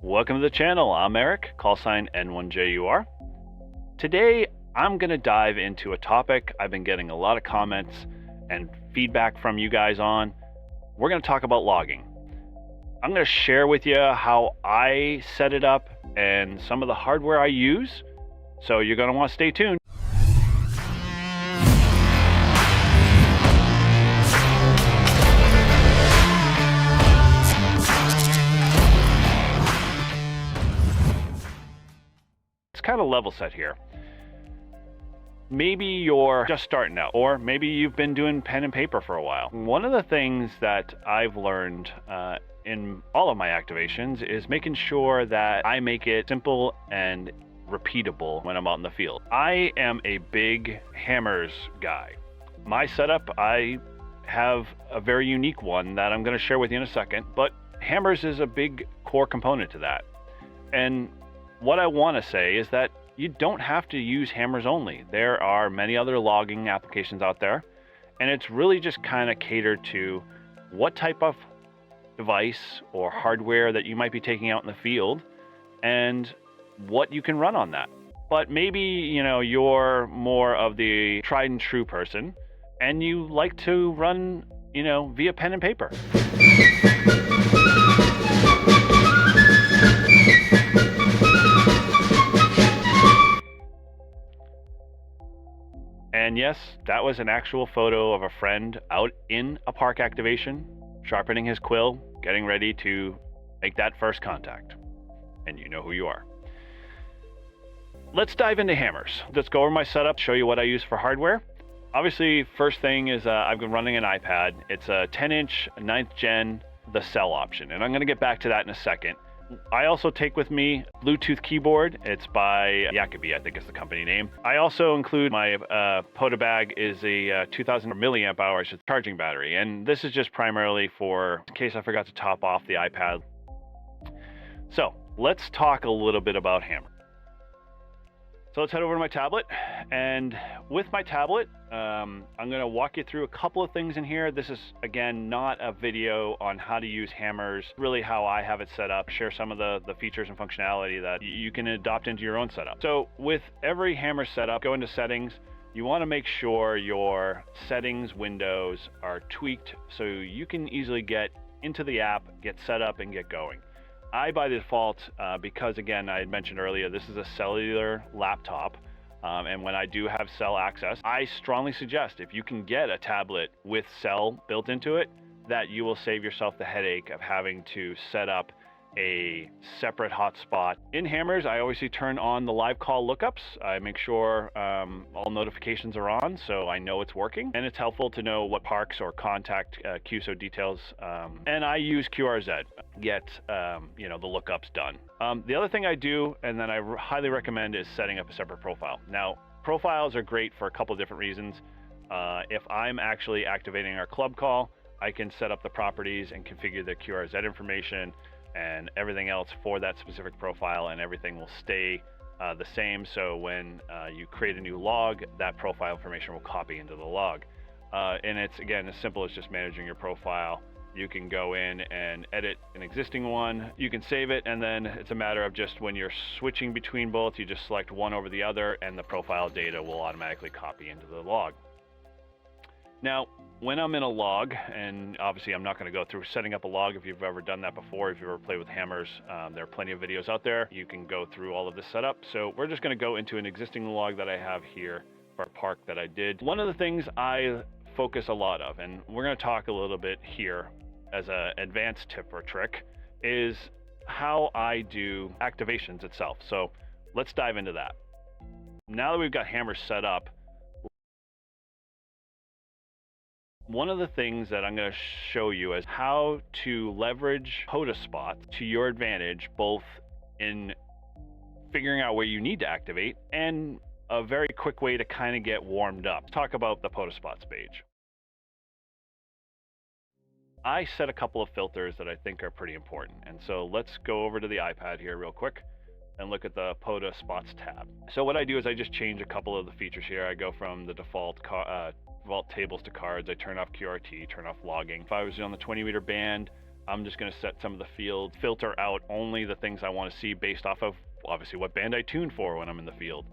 Welcome to the channel. I'm Eric, call sign N1JUR. Today, I'm going to dive into a topic I've been getting a lot of comments and feedback from you guys on. We're going to talk about logging. I'm going to share with you how I set it up and some of the hardware I use. So you're going to want to stay tuned. Kind of level set here. Maybe you're just starting out, or maybe you've been doing pen and paper for a while. One of the things that I've learned in all of my activations is making sure that I make it simple and repeatable when I'm out in the field. I am a big HaMRS guy. My setup, I have a very unique one that I'm going to share with you in a second, but HaMRS is a big core component to that. And what I want to say is that you don't have to use HaMRS only. There are many other logging applications out there, and it's really just kind of catered to what type of device or hardware that you might be taking out in the field and what you can run on that. But maybe, you're more of the tried and true person and you like to run, via pen and paper. And yes, that was an actual photo of a friend out in a park activation, sharpening his quill, getting ready to make that first contact. And you know who you are. Let's dive into HaMRS. Let's go over my setup, show you what I use for hardware. Obviously, first thing is I've been running an iPad. It's a 10-inch 9th gen, the cell option. And I'm going to get back to that in a second. I also take with me Bluetooth keyboard. It's by Yakubi, I think is the company name. I also include my POTA bag is a 2000 milliamp hours charging battery. And this is just primarily for in case I forgot to top off the iPad. So let's talk a little bit about HaMRS. So let's head over to my tablet, and with my tablet, I'm going to walk you through a couple of things in here. This is, again, not a video on how to use HaMRS, really how I have it set up, share some of the features and functionality that you can adopt into your own setup. So with every HaMRS setup, go into settings. You want to make sure your settings windows are tweaked so you can easily get into the app, get set up, and get going. I, by default, because again, I had mentioned earlier, this is a cellular laptop, and when I do have cell access, I strongly suggest if you can get a tablet with cell built into it, that you will save yourself the headache of having to set up a separate hotspot. In HaMRS, I always turn on the live call lookups. I make sure all notifications are on so I know it's working, and it's helpful to know what parks or contact QSO details, and I use QRZ, get the lookups done. The other thing I do, and then I highly recommend, is setting up a separate profile. Now, profiles are great for a couple of different reasons. If I'm actually activating our club call, I can set up the properties and configure the QRZ information and everything else for that specific profile, and everything will stay the same. So when you create a new log, that profile information will copy into the log. And it's, again, as simple as just managing your profile. You can go in and edit an existing one. You can save it, and then it's a matter of just when you're switching between both, you just select one over the other, and the profile data will automatically copy into the log. Now, when I'm in a log, and obviously I'm not going to go through setting up a log if you've ever done that before, if you've ever played with HaMRS, there are plenty of videos out there. You can go through all of this setup. So we're just going to go into an existing log that I have here for a park that I did. One of the things I focus a lot of, and we're going to talk a little bit here as an advanced tip or trick, is how I do activations itself. So let's dive into that. Now that we've got HaMRS set up, one of the things that I'm going to show you is how to leverage POTA spots to your advantage, both in figuring out where you need to activate and a very quick way to kind of get warmed up. Let's talk about the POTA spots page. I set a couple of filters that I think are pretty important. And so let's go over to the iPad here real quick and look at the POTA spots tab. So what I do is I just change a couple of the features here. I go from the default tables to cards. I turn off QRT, turn off logging. If I was on the 20 meter band, I'm just going to set some of the field, filter out only the things I want to see based off of obviously what band I tune for when I'm in the field.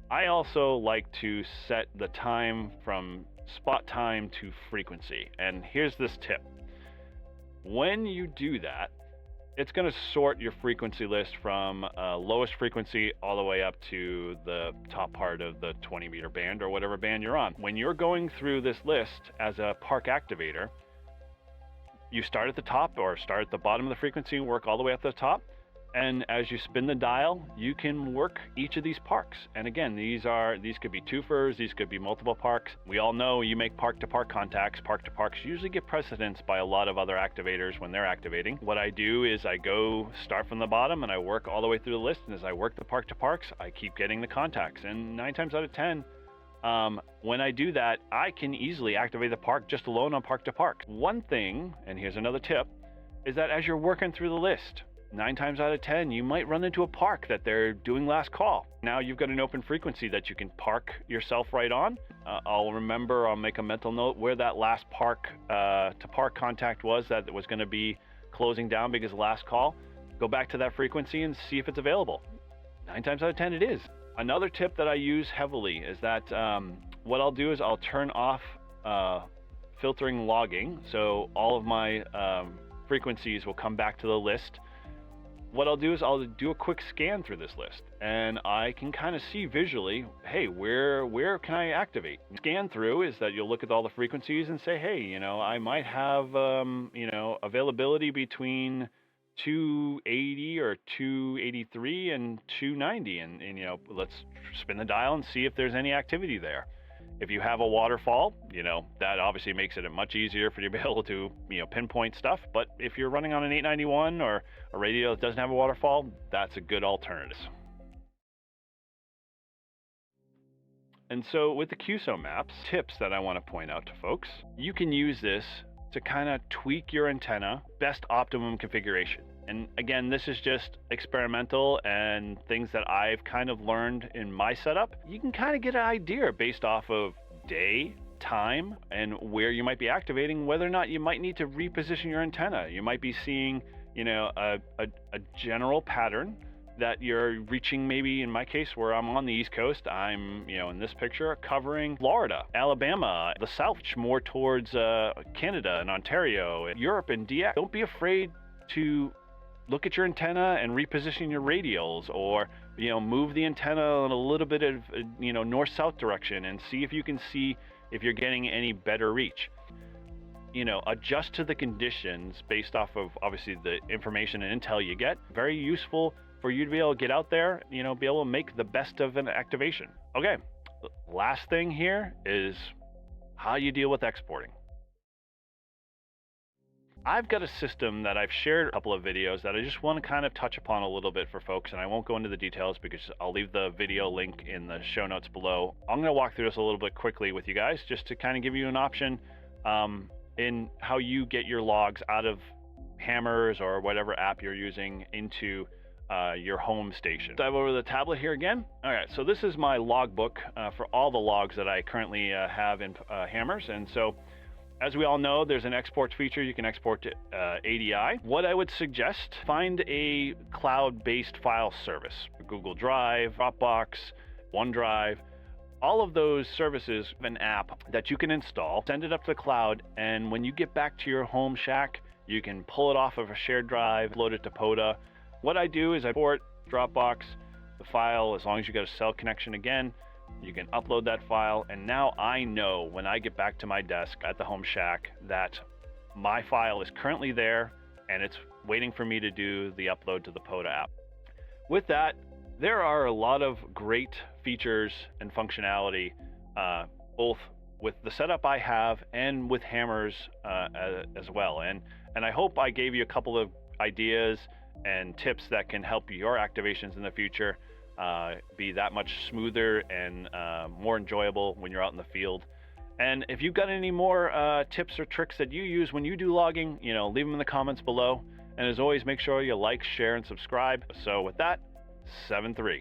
I also like to set the time from spot time to frequency. And here's this tip. When you do that, it's going to sort your frequency list from lowest frequency all the way up to the top part of the 20-meter band or whatever band you're on. When you're going through this list as a park activator, you start at the top or start at the bottom of the frequency and work all the way up to the top. And as you spin the dial, you can work each of these parks. And again, these could be twofers, these could be multiple parks. We all know you make park-to-park contacts. Park-to-parks usually get precedence by a lot of other activators when they're activating. What I do is I go start from the bottom and I work all the way through the list. And as I work the park-to-parks, I keep getting the contacts. And 9 times out of 10, when I do that, I can easily activate the park just alone on park-to-park. One thing, and here's another tip, is that as you're working through the list, 9 times out of 10, you might run into a park that they're doing last call. Now you've got an open frequency that you can park yourself right on. I'll make a mental note where that last park to park contact was that was going to be closing down because last call. Go back to that frequency and see if it's available. 9 times out of 10, it is. Another tip that I use heavily is that what I'll do is I'll turn off filtering logging. So all of my frequencies will come back to the list. What I'll do is I'll do a quick scan through this list and I can kind of see visually, hey, where can I activate? Scan through is that you'll look at all the frequencies and say, hey, I might have, availability between 280 or 283 and 290 and let's spin the dial and see if there's any activity there. If you have a waterfall, that obviously makes it much easier for you to be able to, pinpoint stuff. But if you're running on an 891 or a radio that doesn't have a waterfall, that's a good alternative. And so with the QSO maps, tips that I want to point out to folks, you can use this to kind of tweak your antenna, best optimum configuration. And again, this is just experimental and things that I've kind of learned in my setup. You can kind of get an idea based off of day, time, and where you might be activating, whether or not you might need to reposition your antenna. You might be seeing, a general pattern that you're reaching. Maybe in my case, where I'm on the East Coast, I'm, in this picture, covering Florida, Alabama, the South, more towards Canada and Ontario, and Europe and DX. Don't be afraid to look at your antenna and reposition your radials, or move the antenna in a little bit of north-south direction and see if you can see if you're getting any better reach. Adjust to the conditions based off of obviously the information and intel you get. Very useful for you to be able to get out there, be able to make the best of an activation. Okay, last thing here is how you deal with exporting. I've got a system that I've shared a couple of videos that I just want to kind of touch upon a little bit for folks, and I won't go into the details because I'll leave the video link in the show notes below. I'm going to walk through this a little bit quickly with you guys just to kind of give you an option in how you get your logs out of HaMRS or whatever app you're using into your home station. Dive over to the tablet here again. All right, so this is my logbook for all the logs that I currently have in HaMRS, and so as we all know, there's an export feature. You can export to ADI. What I would suggest, find a cloud-based file service. Google Drive, Dropbox, OneDrive. All of those services have an app that you can install, send it up to the cloud, and when you get back to your home shack, you can pull it off of a shared drive, load it to POTA. What I do is I import Dropbox, the file, as long as you got a cell connection again, you can upload that file, and now I know when I get back to my desk at the home shack that my file is currently there and it's waiting for me to do the upload to the POTA app. With that, there are a lot of great features and functionality, both with the setup I have and with HaMRS as well. And I hope I gave you a couple of ideas and tips that can help your activations in the future be that much smoother and more enjoyable when you're out in the field. And if you've got any more tips or tricks that you use when you do logging, leave them in the comments below. And as always, make sure you like, share, and subscribe. So with that, 7-3.